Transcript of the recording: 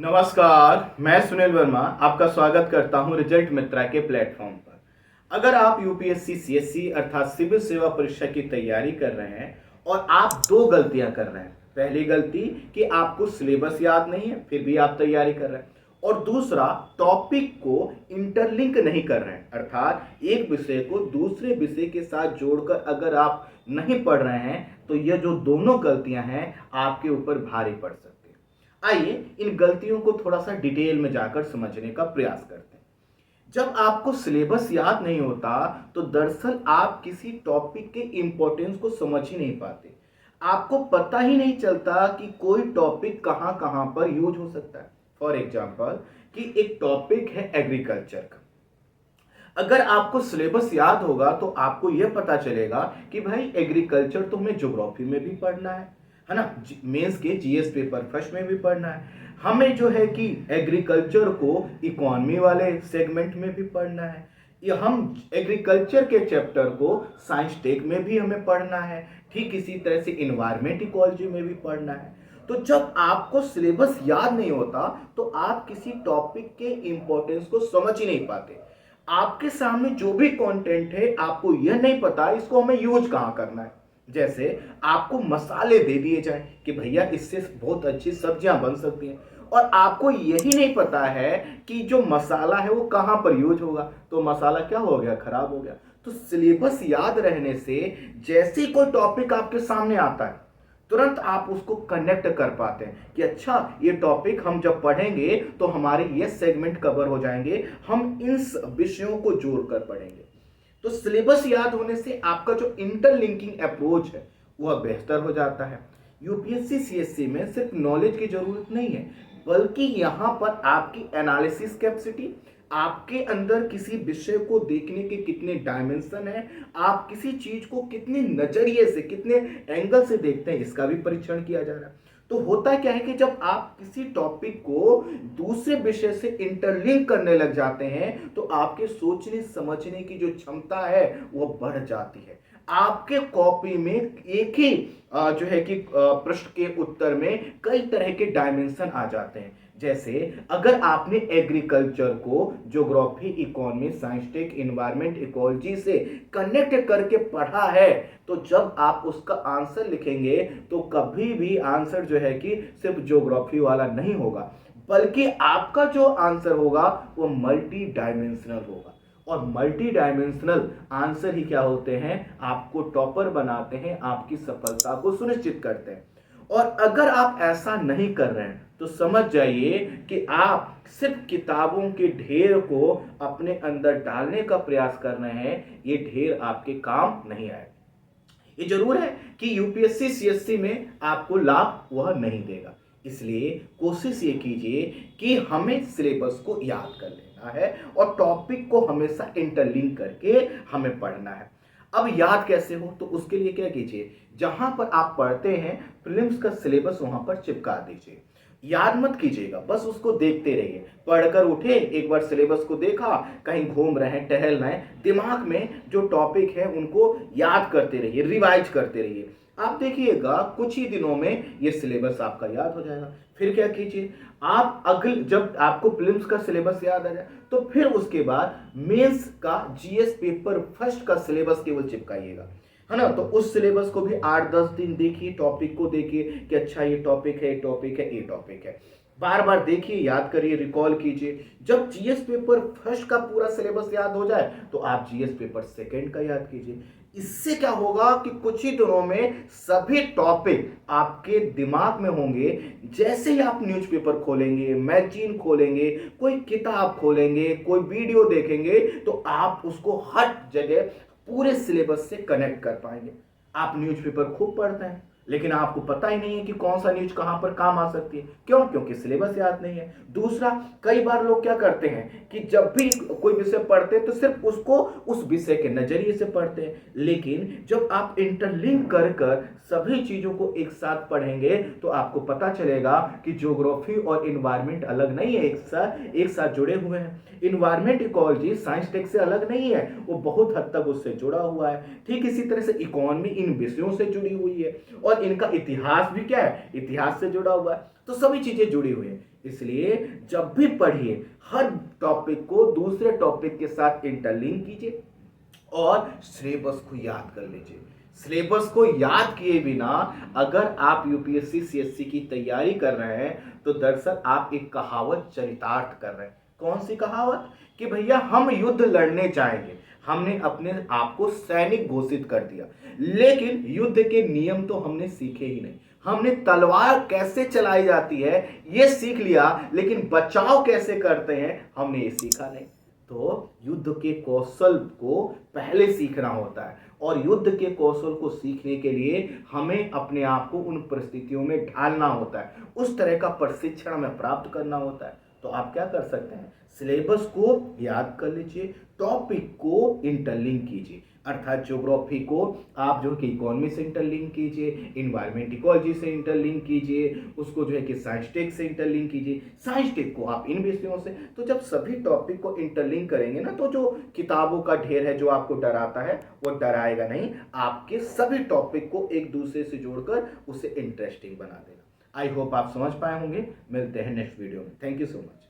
नमस्कार, मैं सुनील वर्मा आपका स्वागत करता हूं रिजल्ट मित्रा के प्लेटफॉर्म पर। अगर आप यूपीएससी सीएससी अर्थात सिविल सेवा परीक्षा की तैयारी कर रहे हैं और आप दो गलतियां कर रहे हैं। पहली गलती कि आपको सिलेबस याद नहीं है फिर भी आप तैयारी कर रहे हैं, और दूसरा टॉपिक को इंटरलिंक नहीं कर रहे हैं, अर्थात एक विषय को दूसरे विषय के साथ जोड़कर अगर आप नहीं पढ़ रहे हैं तो यह जो दोनों गलतियां हैं आपके ऊपर भारी पड़ सकती है। आइए इन गलतियों को थोड़ा सा डिटेल में जाकर समझने का प्रयास करते हैं। जब आपको सिलेबस याद नहीं होता तो दरअसल आप किसी टॉपिक के इंपॉर्टेंस को समझ ही नहीं पाते। आपको पता ही नहीं चलता कि कोई टॉपिक कहां कहां पर यूज हो सकता है। फॉर एग्जाम्पल कि एक टॉपिक है एग्रीकल्चर का। अगर आपको सिलेबस याद होगा तो आपको यह पता चलेगा कि भाई एग्रीकल्चर तो हमें ज्योग्राफी में भी पढ़ना है ना, मेंस के जीएस पेपर फर्स्ट में भी पढ़ना है। हमें जो है कि एग्रीकल्चर को इकोनॉमी वाले सेगमेंट में भी पढ़ना है, या हम एग्रीकल्चर के चैप्टर को साइंस टेक में भी हमें पढ़ना है। ठीक इसी तरह से इन्वायरमेंट इकोलॉजी में भी पढ़ना है। तो जब आपको सिलेबस याद नहीं होता तो आप किसी टॉपिक के इंपॉर्टेंस को समझ ही नहीं पाते। आपके सामने जो भी कंटेंट है आपको यह नहीं पता इसको हमें यूज कहां करना है। जैसे आपको मसाले दे दिए जाएं कि भैया इससे बहुत अच्छी सब्जियां बन सकती हैं, और आपको यही नहीं पता है कि जो मसाला है वो कहां पर यूज होगा, तो मसाला क्या हो गया, खराब हो गया। तो सिलेबस याद रहने से जैसे ही कोई टॉपिक आपके सामने आता है तुरंत आप उसको कनेक्ट कर पाते हैं कि अच्छा ये टॉपिक हम जब पढ़ेंगे तो हमारे ये सेगमेंट कवर हो जाएंगे, हम इन विषयों को जोड़कर पढ़ेंगे। तो सिलेबस याद होने से आपका जो इंटरलिंकिंग अप्रोच है वह बेहतर हो जाता है। यूपीएससी सीएससी में सिर्फ नॉलेज की जरूरत नहीं है, बल्कि यहां पर आपकी एनालिसिस कैपेसिटी, आपके अंदर किसी विषय को देखने के कितने डायमेंशन है, आप किसी चीज को कितने नजरिए से कितने एंगल से देखते हैं, इसका भी परीक्षण किया जा रहा है। तो होता क्या है कि जब आप किसी टॉपिक को दूसरे विषय से इंटरलिंक करने लग जाते हैं तो आपके सोचने समझने की जो क्षमता है वह बढ़ जाती है। आपके कॉपी में एक ही जो है कि प्रश्न के उत्तर में कई तरह के डायमेंशन आ जाते हैं। जैसे अगर आपने एग्रीकल्चर को geography economy science tech environment ecology से कनेक्ट करके पढ़ा है तो जब आप उसका आंसर लिखेंगे तो कभी भी आंसर जो है कि सिर्फ ज्योग्राफी वाला नहीं होगा, बल्कि आपका जो आंसर होगा वो मल्टी डायमेंशनल होगा। और मल्टी डायमेंशनल आंसर ही क्या होते हैं, आपको टॉपर बनाते हैं, आपकी सफलता को सुनिश्चित करते हैं। और अगर आप ऐसा नहीं कर रहे हैं तो समझ जाइए कि आप सिर्फ किताबों के ढेर को अपने अंदर डालने का प्रयास कर रहे हैं, ये ढेर आपके काम नहीं आए। ये जरूर है कि यूपीएससी सीएससी में आपको लाभ वह नहीं देगा, इसलिए कोशिश ये कीजिए कि हमें सिलेबस को याद कर लेना है और टॉपिक को हमेशा इंटरलिंक करके हमें पढ़ना है। अब याद कैसे हो, तो उसके लिए क्या कीजिए, जहां पर आप पढ़ते हैं प्रीलिम्स का सिलेबस वहां पर चिपका दीजिए। याद मत कीजिएगा, बस उसको देखते रहिए। पढ़कर उठे, एक बार सिलेबस को देखा, कहीं घूम रहे हैं टहल रहे हैं, दिमाग में जो टॉपिक है उनको याद करते रहिए, रिवाइज करते रहिए। आप देखिएगा कुछ ही दिनों में ये सिलेबस आपका याद हो जाएगा। फिर क्या कीजिए, आप अगले जब आपको प्रीलिम्स का सिलेबस याद आ जाए तो फिर उसके बाद मेंस का जीएस पेपर फर्स्ट का सिलेबस केवल चिपकाइएगा, है ना। तो उस सिलेबस को भी 8-10 दिन देखिए, टॉपिक को देखिए कि अच्छा ये टॉपिक है, ये टॉपिक है, ये टॉपिक है। बार बार देखिए, याद करिए, रिकॉल कीजिए। जब जीएस पेपर फर्स्ट का पूरा सिलेबस याद हो जाए तो आप जीएस पेपर सेकंड का याद कीजिए। इससे क्या होगा कि कुछ ही दिनों में सभी टॉपिक आपके दिमाग में होंगे। जैसे ही आप न्यूज़पेपर खोलेंगे, मैगजीन खोलेंगे, कोई किताब खोलेंगे, कोई वीडियो देखेंगे तो आप उसको हर जगह पूरे सिलेबस से कनेक्ट कर पाएंगे। आप न्यूज़पेपर खूब पढ़ते हैं लेकिन आपको पता ही नहीं है कि कौन सा न्यूज कहां पर काम आ सकती है। क्यों? क्योंकि सिलेबस याद नहीं है। दूसरा, कई बार लोग क्या करते हैं कि जब भी कोई विषय पढ़ते हैं तो सिर्फ उसको उस विषय के नजरिए से पढ़ते हैं, लेकिन जब आप इंटरलिंक कर कर सभी चीजों को एक साथ पढ़ेंगे तो आपको पता चलेगा कि ज्योग्राफी और इन्वायरमेंट अलग नहीं है, एक साथ जुड़े हुए हैं। इन्वायरमेंट इकोलॉजी साइंस टेक से अलग नहीं है, वो बहुत हद तक उससे जुड़ा हुआ है। ठीक इसी तरह से इकोनॉमी इन विषयों से जुड़ी हुई है और इनका इतिहास भी क्या है, इतिहास से जुड़ा हुआ है। तो सभी चीजें जुड़ी हुई है। इसलिए जब भी पढ़िए हर टॉपिक को दूसरे टॉपिक के साथ इंटरलिंक कीजिए और सिलेबस को याद कर लीजिए। सिलेबस को याद किए बिना अगर आप यूपीएससी सीएससी की तैयारी कर रहे हैं तो दरअसल आप एक कहावत चरितार्थ कर रहे हैं। कौन सी कहावत? कि भैया हम युद्ध लड़ने जाएंगे, हमने अपने आप को सैनिक घोषित कर दिया, लेकिन युद्ध के नियम तो हमने सीखे ही नहीं। हमने तलवार कैसे चलाई जाती है ये सीख लिया, लेकिन बचाव कैसे करते हैं हमने ये सीखा नहीं। तो युद्ध के कौशल को पहले सीखना होता है और युद्ध के कौशल को सीखने के लिए हमें अपने आप को उन परिस्थितियों में ढालना होता है, उस तरह का प्रशिक्षण हमें प्राप्त करना होता है। तो आप क्या कर सकते हैं? सिलेबस को याद कर लीजिए, टॉपिक को इंटरलिंक कीजिए, अर्थात ज्योग्राफी को आप जो कि इकोनॉमी से इंटरलिंक कीजिए, इन्वायरमेंट इकोलॉजी से इंटरलिंक कीजिए, उसको जो है कि साइंस टेक से इंटरलिंक कीजिए, साइंस टेक को आप इन विषयों से। तो जब सभी टॉपिक को इंटरलिंक करेंगे ना तो जो किताबों का ढेर है जो आपको डराता है वो डराएगा नहीं, आपके सभी टॉपिक को एक दूसरे से जोड़कर उसे इंटरेस्टिंग बना देगा। आई होप आप समझ पाए होंगे। मिलते हैं नेक्स्ट वीडियो में। Thank you so much.